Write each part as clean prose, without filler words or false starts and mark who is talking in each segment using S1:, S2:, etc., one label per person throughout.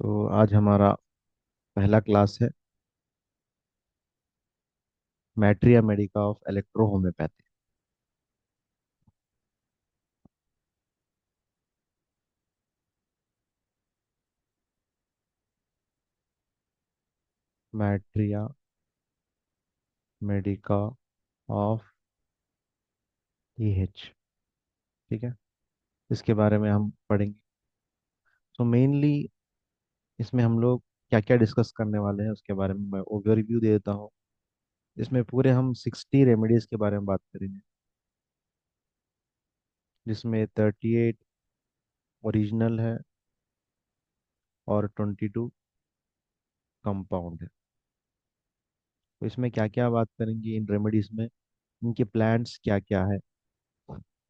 S1: तो आज हमारा पहला क्लास है materia medica of electro homeopathy. Materia medica of EH. ठीक है, इसके बारे में हम पढ़ेंगे। तो मेनली इसमें हम लोग क्या क्या डिस्कस करने वाले हैं उसके बारे में मैं ओवरव्यू दे देता हूँ। इसमें पूरे हम 60 रेमेडीज के बारे में बात करेंगे, जिसमें 38 ओरिजिनल है और 22 कंपाउंड है। तो इसमें क्या क्या बात करेंगे इन रेमेडीज में, इनके प्लांट्स क्या क्या है,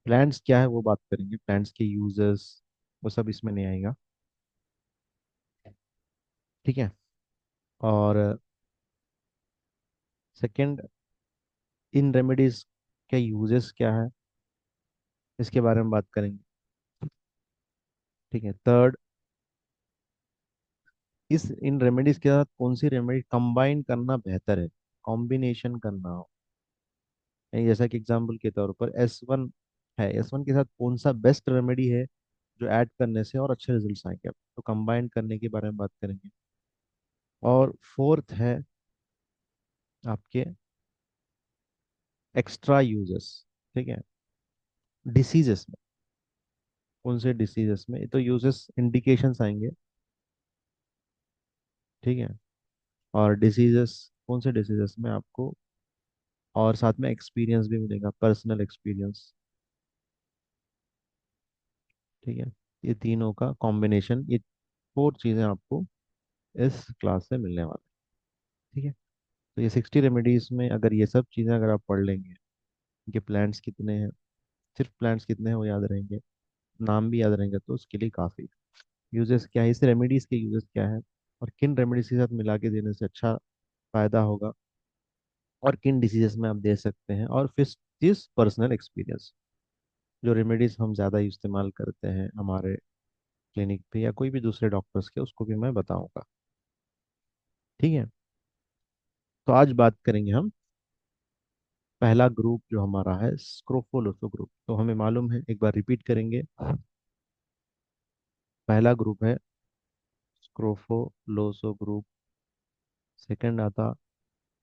S1: प्लांट्स क्या है वो बात करेंगे, प्लांट्स के यूजेस, वो सब इसमें नहीं आएगा। ठीक है। और सेकंड, इन रेमेडीज के यूजेस क्या है इसके बारे में बात करेंगे। ठीक है। थर्ड, इस इन रेमेडीज के साथ कौन सी रेमेडी कंबाइन करना बेहतर है, कॉम्बिनेशन करना हो। यानी जैसा कि एग्जांपल के तौर पर S1 है, S1 के साथ कौन सा बेस्ट रेमेडी है जो ऐड करने से और अच्छे रिजल्ट्स आएंगे, तो कंबाइन करने के बारे में बात करेंगे। और फोर्थ है आपके एक्स्ट्रा यूजेस। ठीक है, डिसीजेस में, कौन से डिसीजेस में, ये तो यूजेस इंडिकेशंस आएंगे। ठीक है। और डिसीजेस, कौन से डिसीजेस में आपको, और साथ में एक्सपीरियंस भी मिलेगा, पर्सनल एक्सपीरियंस। ठीक है, ये तीनों का कॉम्बिनेशन, ये फोर चीज़ें आपको इस क्लास से मिलने वाली। ठीक है। तो ये 60 रेमेडीज में अगर ये सब चीज़ें अगर आप पढ़ लेंगे, इनके प्लांट्स कितने हैं, सिर्फ प्लांट्स कितने हैं वो याद रहेंगे, नाम भी याद रहेंगे, तो उसके लिए काफ़ी। यूजेस क्या है, इस रेमेडीज के यूजेस क्या है, और किन रेमेडीज के साथ मिला के देने से अच्छा फायदा होगा, और किन डिसीजेस में आप दे सकते हैं, और फिर चीज पर्सनल एक्सपीरियंस, जो रेमेडीज हम ज़्यादा इस्तेमाल करते हैं हमारे क्लिनिक पे या कोई भी दूसरे डॉक्टर्स के, उसको भी मैं बताऊंगा। ठीक है। तो आज बात करेंगे हम, पहला ग्रुप जो हमारा है स्क्रोफोलोसो ग्रुप, तो हमें मालूम है, एक बार रिपीट करेंगे। पहला ग्रुप है स्क्रोफोलोसो ग्रुप, सेकंड आता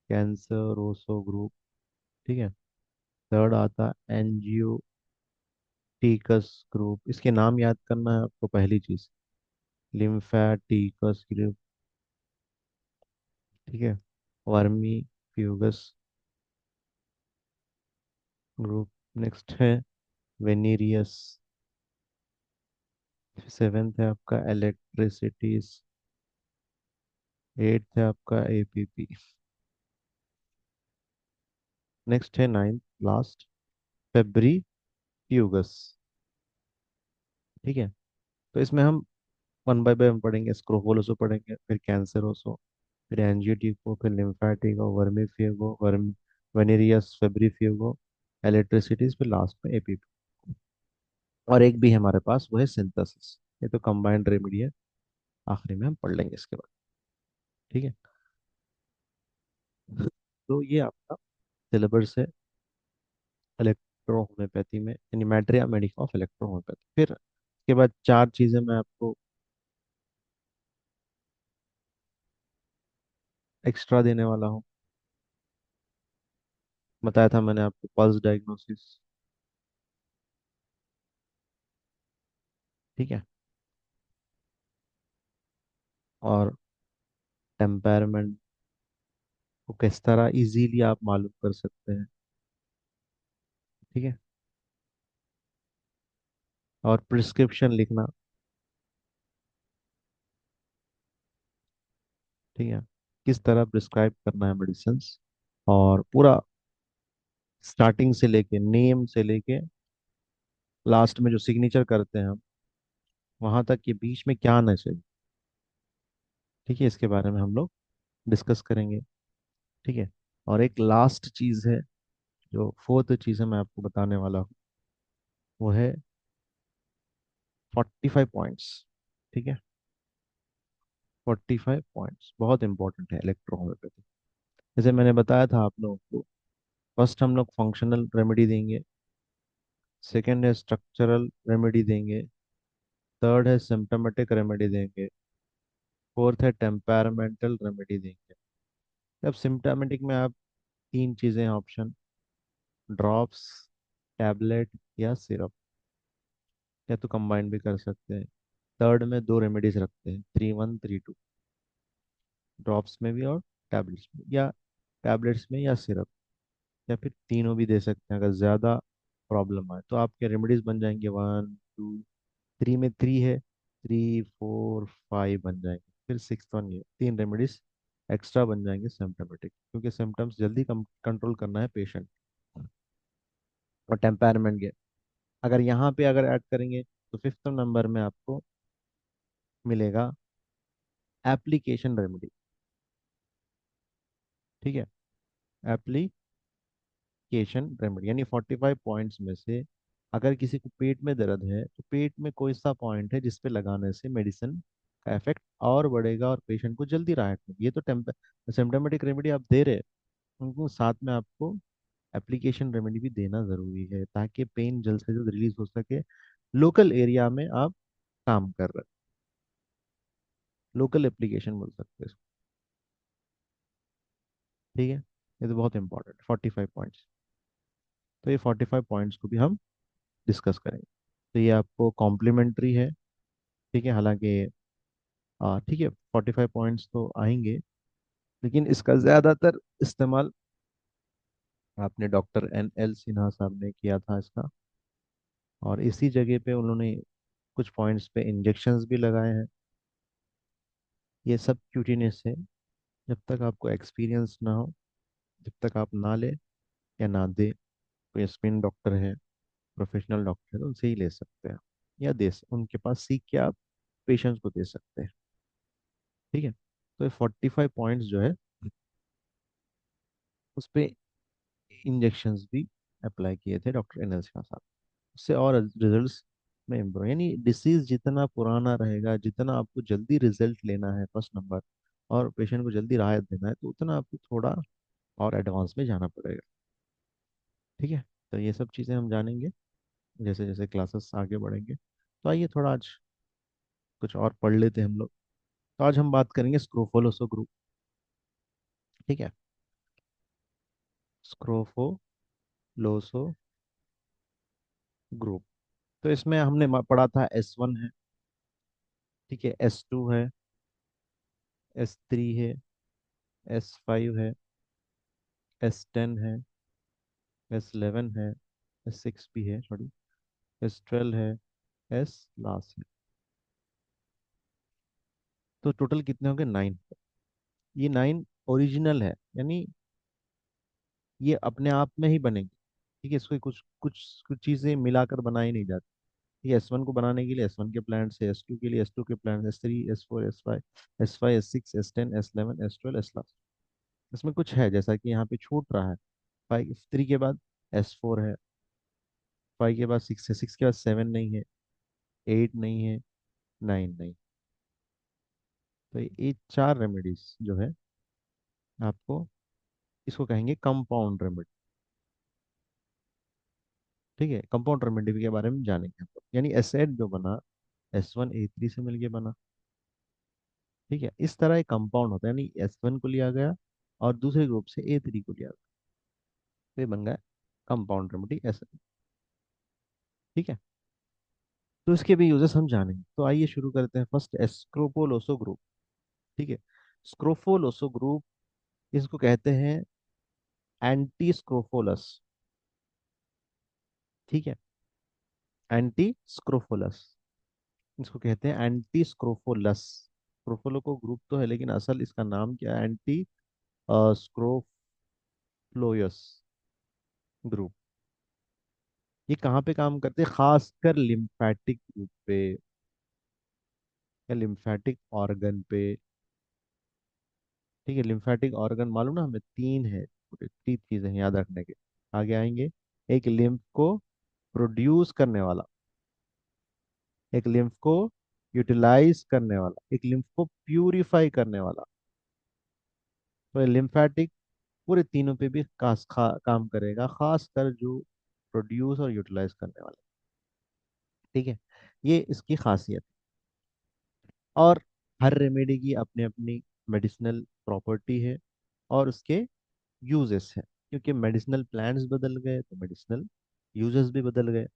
S1: कैंसरोसो ग्रुप। ठीक है। थर्ड आता एंजियोटिकस ग्रुप, इसके नाम याद करना है आपको पहली चीज, लिम्फेटिकस ग्रुप। ठीक है। Vermi फ्यूगस group. नेक्स्ट है वेनेरियस। सेवेंथ है आपका इलेक्ट्रिसिटीज। एट्थ है आपका एपीपी। नेक्स्ट है नाइन्थ लास्ट, फेब्री फ्यूगस। ठीक है। तो इसमें हम वन बाय वन पढ़ेंगे, स्क्रोफोलोसो पढ़ेंगे, फिर कैंसरोसो, फिर एंजियोटिको, फिर लिम्फेटिको, वर्मी फ्यूगो, वर्मी, वेनेरियस, फेब्री फ्यूगो, इलेक्ट्रिसिटीज, फिर लास्ट में एपीपी। और एक भी है हमारे पास, वो है सिंथेसिस। ये तो कंबाइंड रेमेडी है, आखिरी में हम पढ़ लेंगे इसके बाद। ठीक है। तो ये आपका सिलेबस है इलेक्ट्रो होम्योपैथी में, यानी मैट्रिया मेडिका ऑफ इलेक्ट्रो होम्योपैथी। फिर इसके बाद चार चीज़ें मैं आपको एक्स्ट्रा देने वाला हूँ। बताया था मैंने आपको, पल्स डायग्नोसिस। ठीक है। और टेम्परमेंट को किस तरह इजीली आप मालूम कर सकते हैं। ठीक है। और प्रिस्क्रिप्शन लिखना। ठीक है, किस तरह प्रिस्क्राइब करना है मेडिसिन, और पूरा स्टार्टिंग से लेके, नेम से लेके लास्ट में जो सिग्नेचर करते हैं हम, वहां तक के बीच में क्या आना चाहिए। ठीक है, इसके बारे में हम लोग डिस्कस करेंगे। ठीक है। और एक लास्ट चीज है, जो फोर्थ चीज है मैं आपको बताने वाला हूँ, वो है 45 पॉइंट्स। ठीक है। 45 पॉइंट्स बहुत इंपॉर्टेंट है इलेक्ट्रोहोम्योपैथी। जैसे मैंने बताया था आप लोगों को, फर्स्ट हम लोग फंक्शनल रेमेडी देंगे, सेकंड है स्ट्रक्चरल रेमेडी देंगे, थर्ड है सिम्टोमेटिक रेमेडी देंगे, फोर्थ है टेम्परामेंटल रेमेडी देंगे। अब सिम्टोमेटिक में आप तीन चीज़ें ऑप्शन, ड्रॉप्स, टैबलेट या सिरप, या तो कंबाइन भी कर सकते हैं। थर्ड में दो रेमेडीज रखते हैं, 3-1 3-2, ड्रॉप्स में भी और टैबलेट्स में, या टैबलेट्स में या सिरप, या फिर तीनों भी दे सकते हैं। अगर ज़्यादा प्रॉब्लम आए तो आपके रेमेडीज बन जाएंगे 1 2 3 में 3 है, 3 4 5 बन जाएंगे, फिर 6th 1 ये तीन रेमेडीज एक्स्ट्रा बन जाएंगे सिम्टोमेटिक, क्योंकि सिम्टम्स जल्दी कम कंट्रोल करना है पेशेंट। और टेम्परमेंट के अगर यहाँ पे अगर ऐड करेंगे तो 5th नंबर में आपको मिलेगा एप्लीकेशन रेमेडी। ठीक है, एप्लीकेशन रेमेडी यानी 45 पॉइंट्स में से अगर किसी को पेट में दर्द है तो पेट में कोई सा पॉइंट है जिस पे लगाने से मेडिसिन का इफेक्ट और बढ़ेगा और पेशेंट को जल्दी राहत मिलेगी। ये तो सिम्टोमेटिक रेमेडी आप दे रहे हैं, उनको साथ में आपको एप्लीकेशन रेमेडी भी देना जरूरी है ताकि पेन जल्द से जल्द रिलीज हो सके। लोकल एरिया में आप काम कर रहे हैं, लोकल एप्लीकेशन बोल सकते हैं इसको। ठीक है, ये तो बहुत इंपॉर्टेंट 45 पॉइंट्स। तो ये 45 पॉइंट्स को भी हम डिस्कस करेंगे। तो ये आपको कॉम्प्लीमेंट्री है। ठीक है, हालांकि ठीक है 45 पॉइंट्स तो आएंगे, लेकिन इसका ज़्यादातर इस्तेमाल आपने डॉक्टर NL सिन्हा साहब ने किया था इसका, और इसी जगह पे उन्होंने कुछ पॉइंट्स पे इंजेक्शंस भी लगाए हैं। ये सब क्यूटीनेस है। जब तक आपको एक्सपीरियंस ना हो, जब तक आप ना ले या ना दे, कोई स्पिन डॉक्टर है, प्रोफेशनल डॉक्टर है, तो उनसे ही ले सकते हैं, या उनके पास सीख के आप पेशेंट्स को दे सकते हैं। ठीक है, तो ये 45 पॉइंट्स जो है उस पे इंजेक्शंस भी अप्लाई किए थे डॉक्टर NL सिन्हा साहब। उससे और रिजल्ट्स में इम्प्रूव, यानी डिसीज जितना पुराना रहेगा, जितना आपको जल्दी रिजल्ट लेना है 1st नंबर, और पेशेंट को जल्दी राहत देना है, तो उतना आपको थोड़ा और एडवांस में जाना पड़ेगा। ठीक है, तो ये सब चीज़ें हम जानेंगे जैसे जैसे क्लासेस आगे बढ़ेंगे। तो आइए थोड़ा आज कुछ और पढ़ लेते हैं हम लोग। तो आज हम बात करेंगे स्क्रोफोलोसो ग्रुप। ठीक है, स्क्रोफोलोसो ग्रुप। तो इसमें हमने पढ़ा था S1 है, ठीक है, S2 है, S3 है, S5 है, S10 है, S11 है, S6 भी है, सॉरी, S12 है, एस लास्ट है। तो टोटल कितने होंगे, 9। ये 9 ओरिजिनल है, यानी ये अपने आप में ही बनेंगे। ठीक है, इसको कुछ कुछ कुछ चीज़ें मिलाकर बनाई नहीं जाती। ठीक है, S1 को बनाने के लिए S1 के प्लांट से, S2 के लिए S2 के plant, S3 S4 S5 S6 S10 S11 S12 S last. इसमें कुछ है जैसा कि यहाँ पे छूट रहा है। 5 3 के बाद S4 है, 5 के बाद 6 है, 6 के बाद 7 नहीं है, 8 नहीं है, 9 नहीं। तो ये चार रेमेडीज जो है आपको, इसको कहेंगे कंपाउंड रेमेडी। ठीक है, कंपाउंड रेमेडी के बारे में जानेंगे हम लोग। यानी एसिड जो बना S1A3 से मिलके बना। ठीक है, इस तरह एक कंपाउंड होता है, यानी S1 को लिया गया और दूसरे ग्रुप से A3 को लिया गया, तो ये बन गया कंपाउंड रेमेडी एसिड। ठीक है, तो इसके भी यूजेस हम जानेंगे। तो आइए शुरू करते हैं। फर्स्ट स्क्रोफोलोसो ग्रुप। ठीक है, स्क्रोफोलोसो ग्रुप, इसको कहते हैं एंटी स्क्रोफोलस। ठीक है, एंटी स्क्रोफोलस, इसको कहते हैं एंटी स्क्रोफोलस। स्क्रोफोलो को ग्रुप तो है, लेकिन असल इसका नाम क्या है, एंटी स्क्रोफ्लोयस ग्रुप। ये कहाँ पे काम करते हैं, खासकर लिम्फेटिक ग्रुप पे या लिम्फेटिक ऑर्गन पे। ठीक है, लिम्फेटिक ऑर्गन मालूम ना हमें, तीन है, पूरे 3 चीजें हैं याद रखने के, आगे आएंगे। एक लिम्फ को प्रोड्यूस करने वाला, एक लिम्फ को यूटिलाइज करने वाला, एक लिम्फ को प्यूरिफाई करने वाला। तो लिम्फेटिक पूरे तीनों पे भी काम करेगा, खासकर जो प्रोड्यूस और यूटिलाइज करने वाला। ठीक है, ये इसकी खासियत। और हर रेमेडी की अपनी अपनी मेडिसिनल प्रॉपर्टी है और उसके यूजेस हैं, क्योंकि मेडिसिनल प्लांट्स बदल गए तो मेडिसिनल यूजेस भी बदल गए।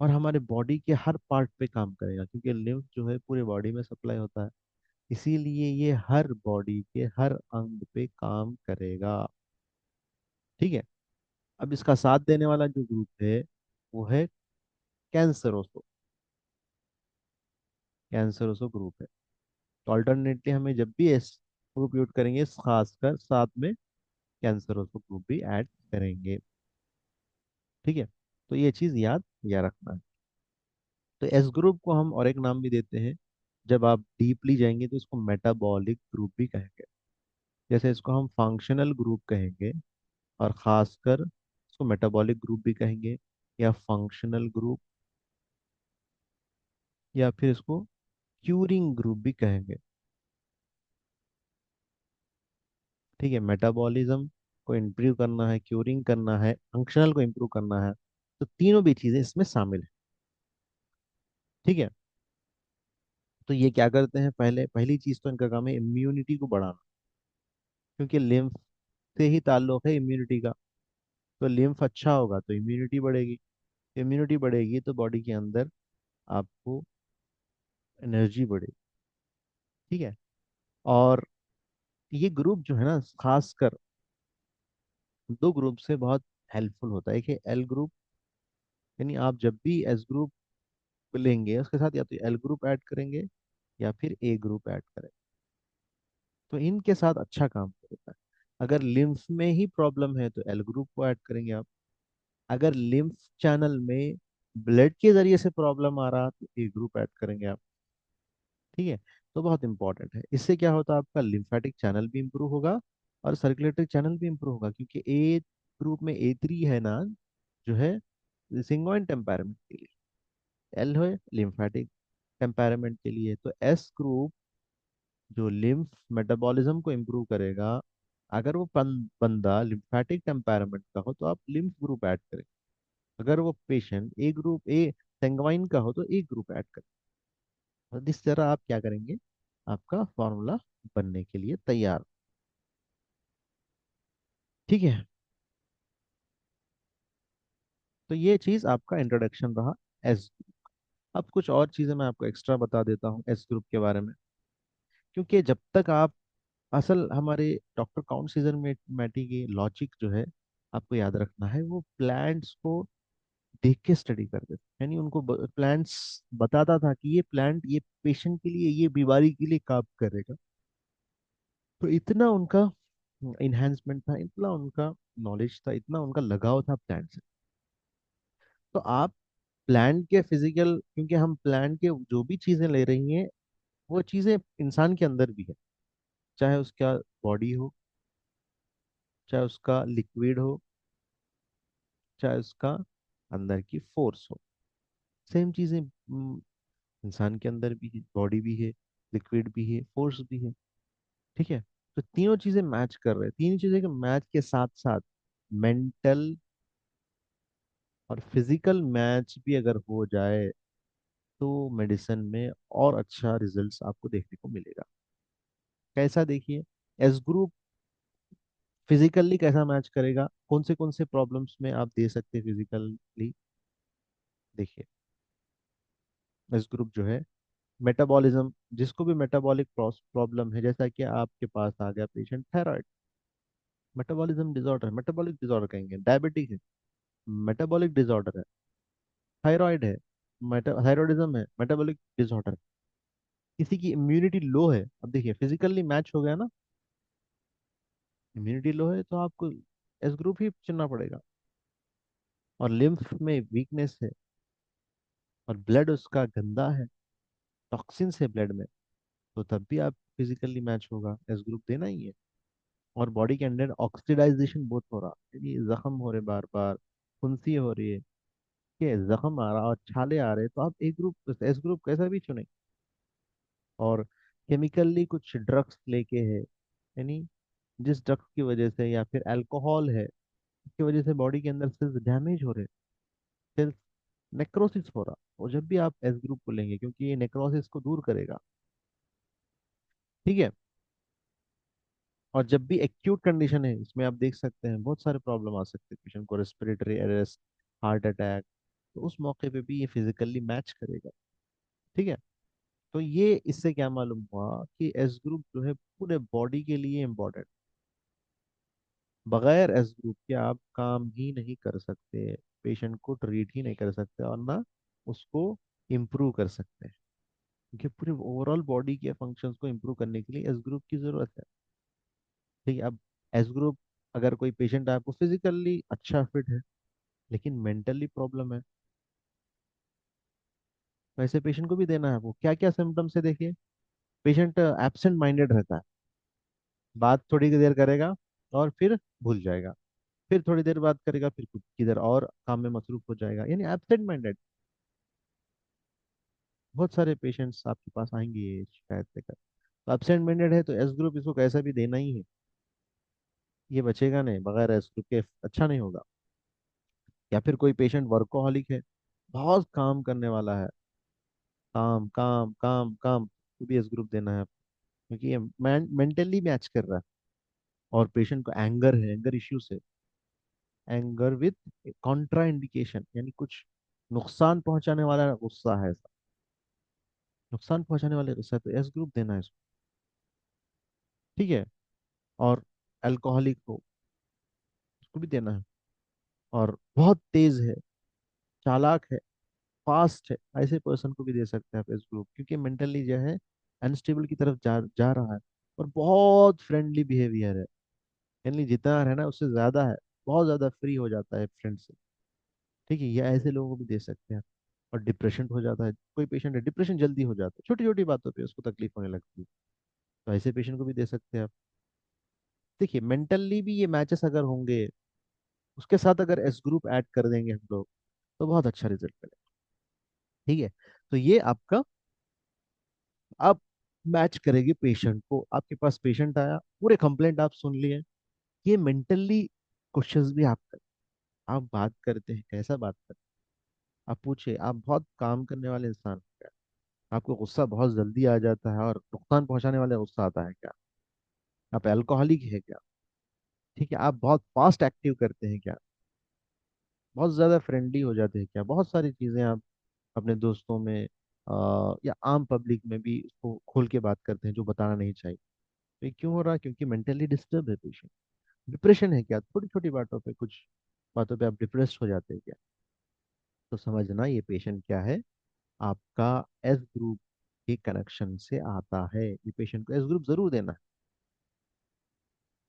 S1: और हमारे बॉडी के हर पार्ट पे काम करेगा, क्योंकि लिम्फ जो है पूरे बॉडी में सप्लाई होता है, इसीलिए ये हर बॉडी के हर अंग पे काम करेगा। ठीक है। अब इसका साथ देने वाला जो ग्रुप है वो है कैंसरोसो। कैंसरोसो ग्रुप है। तो अल्टरनेटली हमें जब भी एस ग्रुप यूज करेंगे, खासकर साथ में कैंसरोसो ग्रुप भी ऐड करेंगे। ठीक है। तो ये चीज याद या रखना है। तो एस ग्रुप को हम और एक नाम भी देते हैं, जब आप डीपली जाएंगे तो इसको मेटाबॉलिक ग्रुप भी कहेंगे। जैसे इसको हम फंक्शनल ग्रुप कहेंगे, और खासकर इसको मेटाबॉलिक ग्रुप भी कहेंगे, या फंक्शनल ग्रुप, या फिर इसको क्यूरिंग ग्रुप भी कहेंगे। ठीक है, मेटाबॉलिज्म को इम्प्रूव करना है, क्यूरिंग करना है, फंक्शनल को इम्प्रूव करना है, तो तीनों भी चीजें इसमें शामिल है। ठीक है। तो ये क्या करते हैं, पहली चीज तो इनका काम है इम्यूनिटी को बढ़ाना, क्योंकि लिम्फ से ही ताल्लुक है इम्यूनिटी का। तो लिम्फ अच्छा होगा तो इम्यूनिटी बढ़ेगी, इम्यूनिटी बढ़ेगी तो बॉडी के अंदर आपको एनर्जी बढ़ेगी। ठीक है। और ये ग्रुप जो है ना, खासकर दो ग्रुप से बहुत हेल्पफुल होता है। एक है एल ग्रुप, यानी आप जब भी एस ग्रुप लेंगे उसके साथ या तो एल ग्रुप ऐड करेंगे या फिर ए ग्रुप ऐड करेंगे, तो इनके साथ अच्छा काम करता है। अगर लिम्फ में ही प्रॉब्लम है तो एल ग्रुप को ऐड करेंगे आप। अगर लिम्फ चैनल में ब्लड के जरिए से प्रॉब्लम आ रहा तो ए ग्रुप ऐड करेंगे आप। ठीक है। तो बहुत इंपॉर्टेंट है, इससे क्या होता है, आपका लिम्फेटिक चैनल भी इंप्रूव होगा और सर्कुलेटरी चैनल भी इंप्रूव होगा, क्योंकि ए ग्रुप में ए3 है ना, जो है सिंगोइन टेम्पैरेमेंट के लिए, एल है लिम्फेटिक टेम्पैरेमेंट के लिए। तो एस ग्रुप जो लिम्फ मेटाबॉलिज्म को इम्प्रूव करेगा, अगर वो बंदा लिम्फेटिक टेम्पैरेमेंट का हो तो आप लिम्फ ग्रुप ऐड करें। अगर वो पेशेंट ए ग्रुप, ए सेंगवाइन का हो तो ए ग्रुप ऐड करें। और इस तरह आप क्या करेंगे, आपका फॉर्मूला बनने के लिए तैयार। ठीक है। तो ये चीज आपका इंट्रोडक्शन रहा एस। अब कुछ और चीजें मैं आपको एक्स्ट्रा बता देता हूँ एस ग्रुप के बारे में, क्योंकि जब तक आप असल हमारे डॉक्टर काउंट सीजन में मैटी की लॉजिक जो है, आपको याद रखना है, वो प्लांट्स को देख के स्टडी करते थे। यानी उनको प्लांट्स बताता था कि ये प्लांट ये पेशेंट के लिए, ये बीमारी के लिए काम करेगा। तो इतना उनका इन्हेंसमेंट था, इतना उनका नॉलेज था, इतना उनका लगाव था प्लांट से। तो आप प्लांट के फिजिकल, क्योंकि हम प्लांट के जो भी चीजें ले रही हैं वो चीजें इंसान के अंदर भी है, चाहे उसका बॉडी हो, चाहे उसका लिक्विड हो, चाहे उसका अंदर की फोर्स हो, सेम चीजें इंसान के अंदर भी है, बॉडी भी है, लिक्विड भी है, फोर्स भी है। ठीक है। तो तीनों चीजें मैच कर रहे हैं, तीन चीजें के मैच के साथ साथ मेंटल और फिजिकल मैच भी अगर हो जाए तो मेडिसिन में और अच्छा रिजल्ट्स आपको देखने को मिलेगा। कैसा, देखिए, एस ग्रुप फिजिकली कैसा मैच करेगा, कौन से प्रॉब्लम्स में आप दे सकते हैं फिजिकली। देखिए, एस ग्रुप जो है मेटाबॉलिज्म, जिसको भी मेटाबॉलिक प्रॉब्लम है, जैसा कि आपके पास आ गया patient thyroid, metabolism disorder, metabolic disorder कहेंगे, डायबिटिक है, मेटाबॉलिक डिसऑर्डर है, थायराइड है, थायराइडिज्म है, मेटाबॉलिक डिसऑर्डर। किसी की इम्यूनिटी लो है, अब देखिए फिजिकली मैच हो गया ना, इम्यूनिटी लो है तो आपको एस ग्रुप ही चुनना पड़ेगा। और लिम्फ में वीकनेस है और ब्लड उसका गंदा है, टॉक्सिन्स है ब्लड में, तो तब भी आप फिजिकली मैच होगा, एस ग्रुप देना ही है। और बॉडी के अंदर ऑक्सीडाइजेशन बहुत हो रहा है, यानी जख्म हो रहे बार बार, फुंसी हो रही है, कि जख्म आ रहा और छाले आ रहे, तो आप ए ग्रुप एस ग्रुप कैसा भी चुने, और केमिकली कुछ ड्रग्स लेके है, यानी जिस ड्रग्स की वजह से या फिर अल्कोहल है, उसकी वजह से बॉडी के अंदर सेल्स डैमेज हो रहे, सेल्स नेक्रोसिस हो रहा। और जब भी आप एस ग्रुप को लेंगे, क्योंकि ये नेक्रोसिस को दूर करेगा, ठीक है। और जब भी एक्यूट कंडीशन है, इसमें आप देख सकते हैं बहुत सारे प्रॉब्लम आ सकते हैं पेशेंट को, रेस्पिरेटरी अरेस्ट, हार्ट अटैक। तो उस मौके पे भी ये फिजिकली मैच करेगा, ठीक है। तो ये इससे क्या मालूम हुआ कि एस ग्रुप जो है पूरे बॉडी के लिए इम्पोर्टेंट। बगैर एस ग्रुप के आप काम ही नहीं कर सकते, पेशेंट को ट्रीट ही नहीं कर सकते, और ना उसको इम्प्रूव कर सकते, क्योंकि पूरे ओवरऑल बॉडी के फंक्शंस को इम्प्रूव करने के लिए एस ग्रुप की जरूरत है, ठीक है। अब एस ग्रुप, अगर कोई पेशेंट आपको फिजिकली अच्छा फिट है लेकिन मेंटली प्रॉब्लम है, तो ऐसे पेशेंट को भी देना है। वो क्या क्या सिम्टम्स है देखिए। पेशेंट एब्सेंट माइंडेड रहता है, बात थोड़ी देर करेगा और फिर भूल जाएगा, फिर थोड़ी देर बात करेगा, फिर कुछ किधर और काम में मसरूफ हो जाएगा, यानी एब्सेंट माइंडेड। बहुत सारे पेशेंट्स आपके पास आएंगे ये शिकायत लेकर। तो एब्सेंट माइंडेड है तो एस ग्रुप इसको कैसा भी देना ही है, ये बचेगा नहीं, बगैर एस ग्रुप के अच्छा नहीं होगा। या फिर कोई पेशेंट वर्कोहॉलिक है, बहुत काम करने वाला है, काम काम काम काम, तो भी एस ग्रुप देना है, क्योंकि ये मेंटली मैच कर रहा है। और पेशेंट को एंगर है, एंगर इश्यूज है, एंगर विथ कॉन्ट्रा इंडिकेशन, यानी कुछ नुकसान पहुंचाने वाला गुस्सा है ऐसा, नुकसान पहुंचाने वाले गुस्सा है, तो एस ग्रुप देना है इसको, ठीक है। और अल्कोहलिक हो, उसको भी देना है। और बहुत तेज है, चालाक है, फास्ट है, ऐसे पर्सन को भी दे सकते हैं आप एस ग्रुप, क्योंकि मेंटली जो है अनस्टेबल की तरफ जा जा रहा है। और बहुत फ्रेंडली बिहेवियर है, यानी जितना है ना उससे ज्यादा है, बहुत ज्यादा फ्री हो जाता है फ्रेंड से, ठीक है। ये ऐसे लोगों को भी दे सकते हैं। और डिप्रेशन हो जाता है, कोई पेशेंट है डिप्रेशन जल्दी हो जाता है, छोटी छोटी बातों पे उसको तकलीफ होने लगती है, तो ऐसे पेशेंट को भी दे सकते हैं आप। देखिए मेंटली भी ये मैचेस अगर होंगे, उसके साथ अगर एस ग्रुप ऐड कर देंगे हम लोग, तो बहुत अच्छा रिजल्ट मिलेगा, ठीक है। तो ये आपका, आप मैच करेंगे पेशेंट को, आपके पास पेशेंट आया, पूरे कंप्लेंट आप सुन लिए, ये मेंटली क्वेश्चंस भी आप करें, आप बात करते हैं कैसा बात करते हैं, आप पूछे आप बहुत काम करने वाले इंसान हैं क्या, आपको गुस्सा बहुत जल्दी आ जाता है और नुकसान पहुंचाने वाला गुस्सा आता है क्या, आप अल्कोहलिक है क्या, ठीक है, आप बहुत फास्ट एक्टिव करते हैं क्या, बहुत ज्यादा फ्रेंडली हो जाते हैं क्या, बहुत सारी चीजें आप अपने दोस्तों में या आम पब्लिक में भी इसको खोल के बात करते हैं जो बताना नहीं चाहिए। तो ये क्यों हो रहा है? क्योंकि मेंटली डिस्टर्ब है पेशेंट। डिप्रेशन है क्या, छोटी छोटी बातों पे, कुछ बातों पे आप डिप्रेस हो जाते हैं क्या, तो समझना ये पेशेंट क्या है, आपका एस ग्रुप के कनेक्शन से आता है, ये पेशेंट को एस ग्रुप जरूर देना है,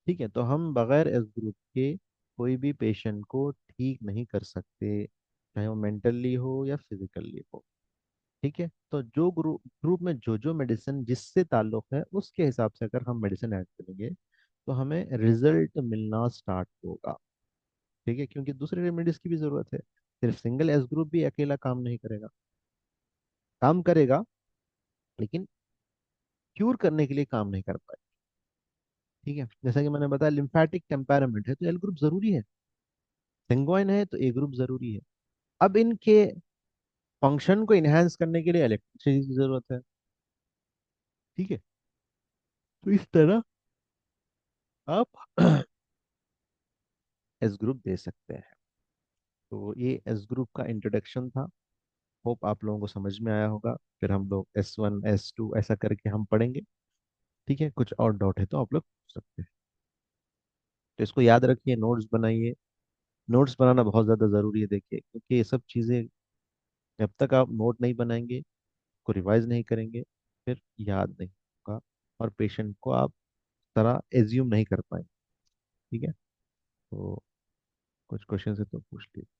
S1: ठीक है। तो हम बगैर एस ग्रुप के कोई भी पेशेंट को ठीक नहीं कर सकते, चाहे वो मेंटली हो या फिजिकली हो, ठीक है। तो जो ग्रुप ग्रुप में जो जो मेडिसिन जिससे ताल्लुक है, उसके हिसाब से अगर हम मेडिसिन ऐड करेंगे, तो हमें रिजल्ट मिलना स्टार्ट होगा, ठीक है। क्योंकि दूसरे रेमेडीज की भी जरूरत है, सिर्फ सिंगल एस ग्रुप भी अकेला काम नहीं करेगा, काम करेगा लेकिन क्यूर करने के लिए काम नहीं कर पाए, ठीक है। जैसा कि मैंने बताया लिम्फेटिक टेम्परामेंट है तो एल ग्रुप जरूरी है, सेंगोइन है तो ए ग्रुप जरूरी है। अब इनके फंक्शन को इनहेंस करने के लिए इलेक्ट्रिसिटी की जरूरत है, ठीक है। तो इस तरह आप एस ग्रुप दे सकते हैं। तो ये एस ग्रुप का इंट्रोडक्शन था, होप आप लोगों को समझ में आया होगा। फिर हम लोग S1 S2 ऐसा करके हम पढ़ेंगे, ठीक है। कुछ और डाउट है तो आप लोग पूछ सकते हैं। तो इसको याद रखिए, नोट्स बनाइए, नोट्स बनाना बहुत ज़्यादा ज़रूरी है, देखिए, क्योंकि ये सब चीज़ें जब तक आप नोट नहीं बनाएंगे, को रिवाइज नहीं करेंगे, फिर याद नहीं होगा, और पेशेंट को आप तरह एज्यूम नहीं कर पाएंगे, ठीक है। तो कुछ क्वेश्चन है तो पूछ लीजिए।